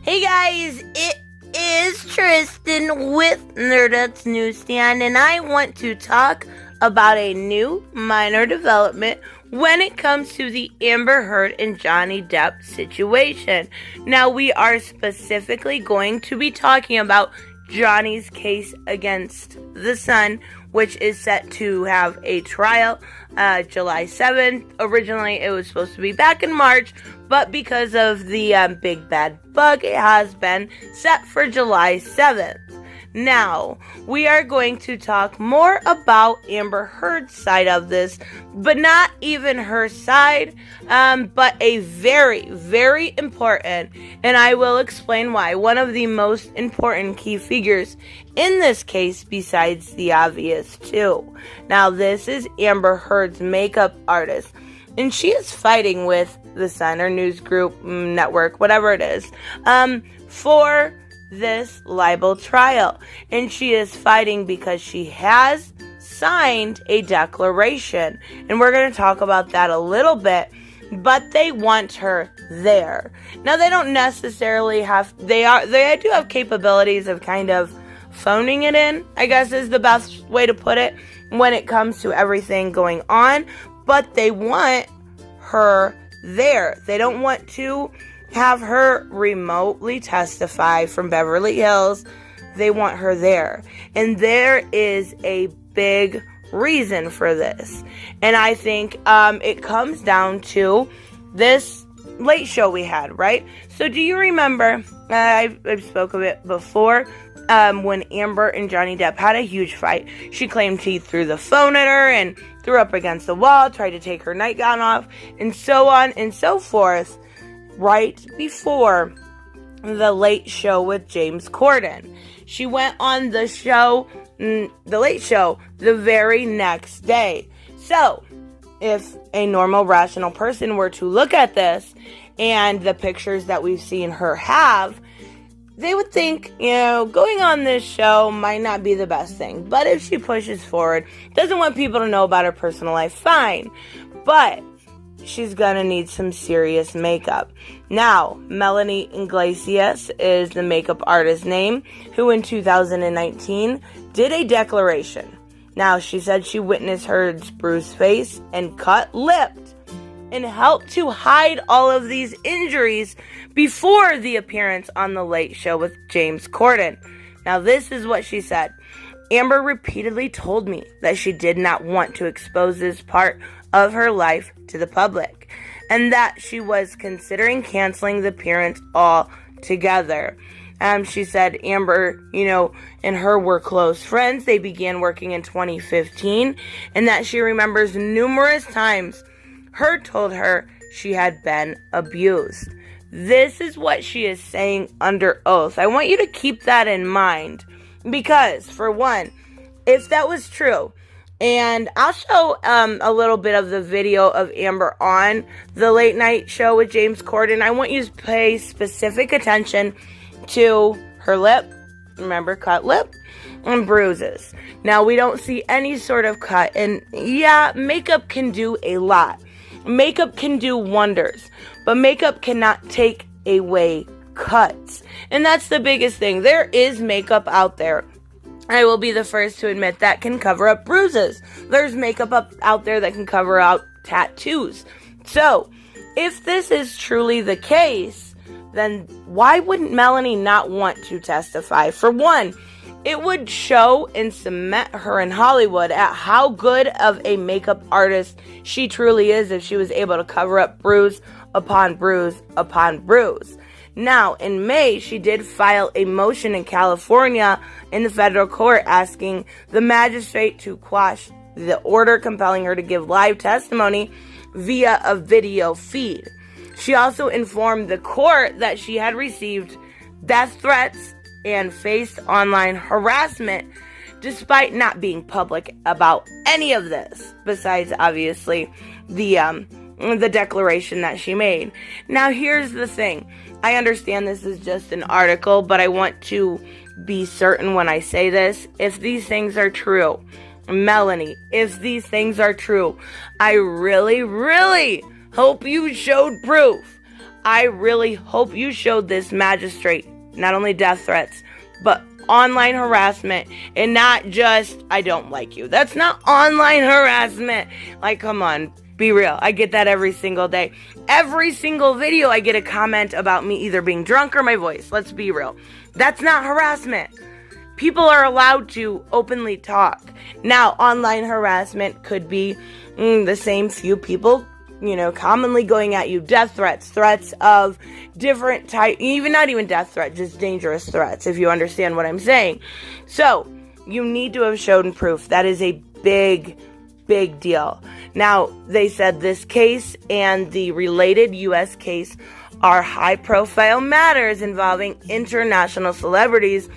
Hey guys, it is Tristan with Nerdette's NewsStand, and I want to talk about a new minor development when it comes to the Amber Heard and Johnny Depp situation. Now, we are specifically going to be talking about Johnny's case against the Sun, which is set to have a trial July 7th. Originally, it was supposed to be back in March, but because of the big bad bug, it has been set for July 7th. Now, we are going to talk more about Amber Heard's side of this, but not even her side, but a very, very important, and I will explain why, one of the most important key figures in this case besides the obvious two. Now, this is Amber Heard's makeup artist, and she is fighting with the Sun or news group, network, whatever it is, for this libel trial. And she is fighting because she has signed a declaration. And we're going to talk about that a little bit. But they want her there. Now, they don't necessarily have, they do have capabilities of kind of phoning it in, I guess is the best way to put it, when it comes to everything going on. But they want her there. They don't want to have her remotely testify from Beverly Hills. They want her there. And there is a big reason for this. And I think it comes down to this late show we had, right? So do you remember, I've spoke of it before, when Amber and Johnny Depp had a huge fight. She claimed he threw the phone at her and threw up against the wall, tried to take her nightgown off, and so on and so forth, right before the Late Show with James Corden. She went on the show, the Late Show, the very next day. So, if a normal, rational person were to look at this and the pictures that we've seen her have, they would think, going on this show might not be the best thing. But if she pushes forward, doesn't want people to know about her personal life, fine. But she's gonna need some serious makeup. Now, Melanie Iglesias is the makeup artist's name, who in 2019 did a declaration. Now, she said she witnessed Heard's bruised face and cut lip and helped to hide all of these injuries before the appearance on The Late Show with James Corden. Now, this is what she said. Amber repeatedly told me that she did not want to expose this part of her life to the public, and that she was considering canceling the appearance altogether. She said Amber, and her were close friends. They began working in 2015, and that she remembers numerous times Heard told her she had been abused. This is what she is saying under oath. I want you to keep that in mind, because, for one, if that was true, and I'll show a little bit of the video of Amber on the late night show with James Corden. I want you to pay specific attention to her lip, remember, cut lip, and bruises. Now, we don't see any sort of cut, and yeah, makeup can do a lot. Makeup can do wonders, but makeup cannot take away cuts. And that's the biggest thing. There is makeup out there, I will be the first to admit, that can cover up bruises. There's makeup out there that can cover out tattoos. So, if this is truly the case, then why wouldn't Melanie not want to testify? For one, it would show and cement her in Hollywood at how good of a makeup artist she truly is if she was able to cover up bruise upon bruise upon bruise. Now, in May, she did file a motion in California in the federal court asking the magistrate to quash the order compelling her to give live testimony via a video feed. She also informed the court that she had received death threats and faced online harassment despite not being public about any of this, besides, obviously, the declaration that she made. Now, here's the thing. I understand this is just an article, but I want to be certain when I say this. If these things are true, Melanie, if these things are true, I really, really hope you showed proof. I really hope you showed this magistrate not only death threats, but online harassment, and not just, I don't like you. That's not online harassment. Like, come on, be real. I get that every single day. Every single video, I get a comment about me either being drunk or my voice. Let's be real. That's not harassment. People are allowed to openly talk. Now, online harassment could be the same few people, commonly going at you. Death threats of different type, not even death threats, just dangerous threats, if you understand what I'm saying. So, you need to have shown proof. That is a big deal. Now, they said this case and the related U.S. case are high-profile matters involving international celebrities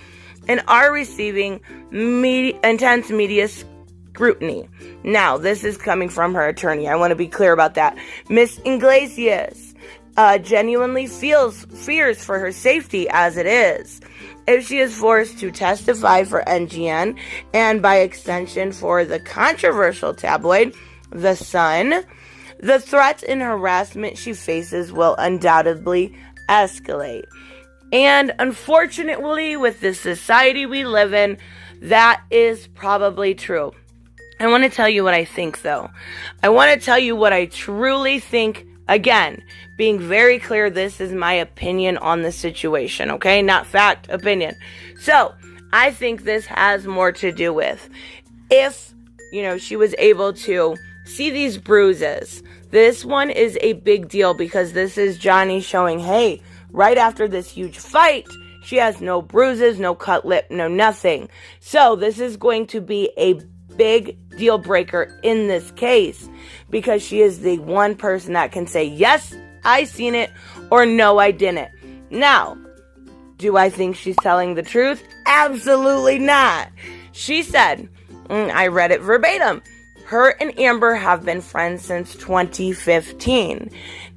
and are receiving intense media scrutiny. Now, this is coming from her attorney. I want to be clear about that. Miss Iglesias genuinely fears for her safety as it is. If she is forced to testify for NGN and by extension for the controversial tabloid, The Sun, the threats and harassment she faces will undoubtedly escalate. And unfortunately, with the society we live in, that is probably true. I want to tell you what I think, though. I want to tell you what I truly think. Again, being very clear, this is my opinion on the situation, okay? Not fact, opinion. So, I think this has more to do with if, she was able to see these bruises. This one is a big deal because this is Johnny showing, hey, right after this huge fight, she has no bruises, no cut lip, no nothing. So, this is going to be a big deal breaker in this case because she is the one person that can say, yes, I seen it, or no, I didn't. Now, do I think she's telling the truth? Absolutely not. She said, I read it verbatim, her and Amber have been friends since 2015.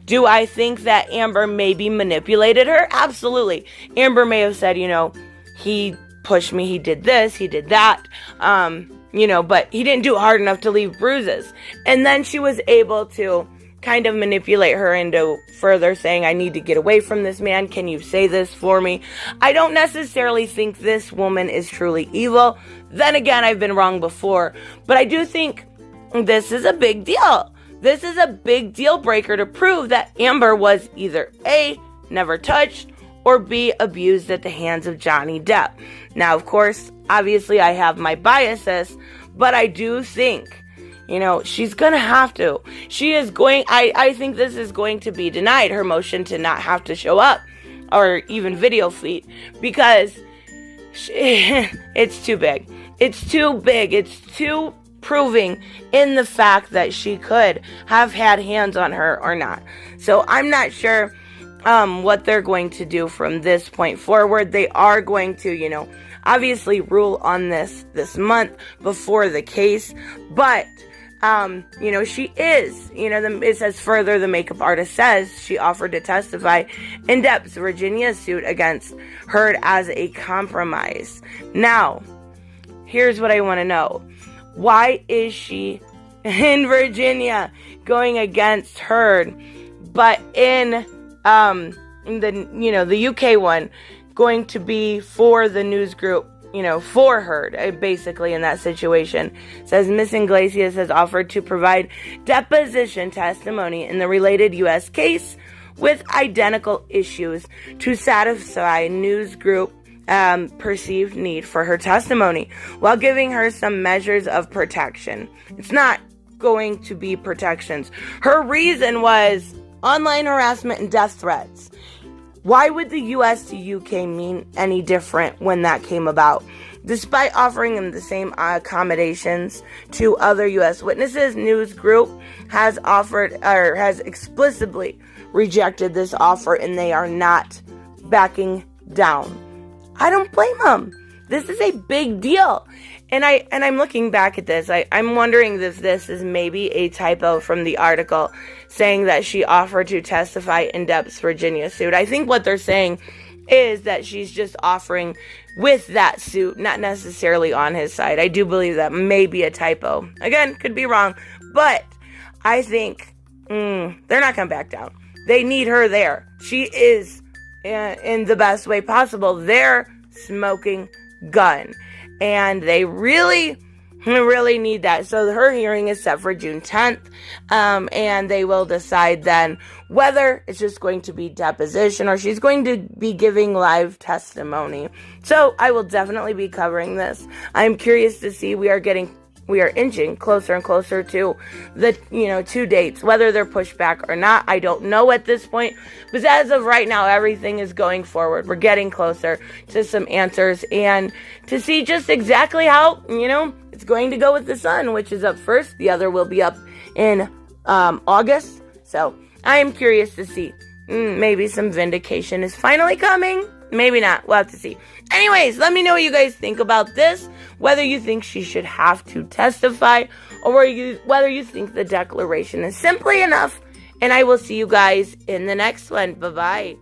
Do I think that Amber maybe manipulated her? Absolutely. Amber may have said, he pushed me, he did this, he did that, but he didn't do it hard enough to leave bruises. And then she was able to kind of manipulate her into further saying, I need to get away from this man. Can you say this for me? I don't necessarily think this woman is truly evil. Then again, I've been wrong before. But I do think this is a big deal. This is a big deal breaker to prove that Amber was either A, never touched, or B, abused at the hands of Johnny Depp. Now, of course, obviously I have my biases, but I do think, she's gonna have to. I think this is going to be denied, her motion to not have to show up, or even video feed, because it's too big. It's too big. It's too proving in the fact that she could have had hands on her or not. So I'm not sure what they're going to do from this point forward. They are going to, obviously rule on this month before the case. But, she is, it says further, the makeup artist says she offered to testify in Depp's Virginia suit against Heard as a compromise. Now, here's what I want to know. Why is she in Virginia going against Heard, but in the UK one going to be for the news group, for Heard, basically in that situation? It says Miss Iglesias has offered to provide deposition testimony in the related U.S. case with identical issues to satisfy news group perceived need for her testimony while giving her some measures of protection. It's not going to be protections. Her reason was online harassment and death threats. Why would the US to UK mean any different when that came about? Despite offering them the same accommodations to other US witnesses, News Group has explicitly rejected this offer, and they are not backing down. I don't blame them. This is a big deal. And I'm looking back at this. I'm wondering if this is maybe a typo from the article saying that she offered to testify in Depp's Virginia suit. I think what they're saying is that she's just offering with that suit, not necessarily on his side. I do believe that may be a typo. Again, could be wrong, but I think they're not going to back down. they need her there. She is, in the best way possible, their smoking gun. And they really need that. So her hearing is set for June 10th, and they will decide then whether it's just going to be deposition or she's going to be giving live testimony. So I will definitely be covering this. I'm curious to see. We are inching closer and closer to the, two dates. Whether they're pushed back or not, I don't know at this point. But as of right now, everything is going forward. We're getting closer to some answers and to see just exactly how, it's going to go with the Sun, which is up first. The other will be up in August. So I am curious to see. Maybe some vindication is finally coming. Maybe not. We'll have to see. Anyways, let me know what you guys think about this. Whether you think she should have to testify or whether you think the declaration is simply enough. And I will see you guys in the next one. Bye-bye.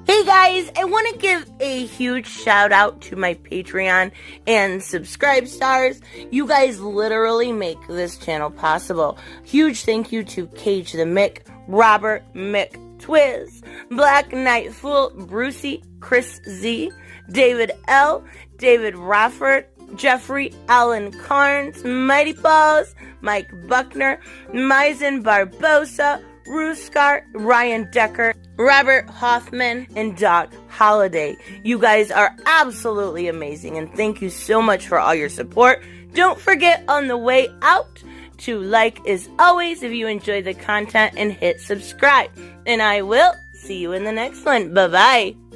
Hey guys, I want to give a huge shout out to my Patreon and subscribe stars. You guys literally make this channel possible. Huge thank you to Cage the Mick, Robert Mick Twiz, Black Knight Fool, Brucey, Chris Z, David L, David Rafford, Jeffrey Allen Carnes, Mighty Balls, Mike Buckner, Maizen Barbosa, Ruskar, Ryan Decker, Robert Hoffman, and Doc Holliday. You guys are absolutely amazing, and thank you so much for all your support. Don't forget on the way out to like as always if you enjoy the content and hit subscribe. And I will see you in the next one. Bye-bye.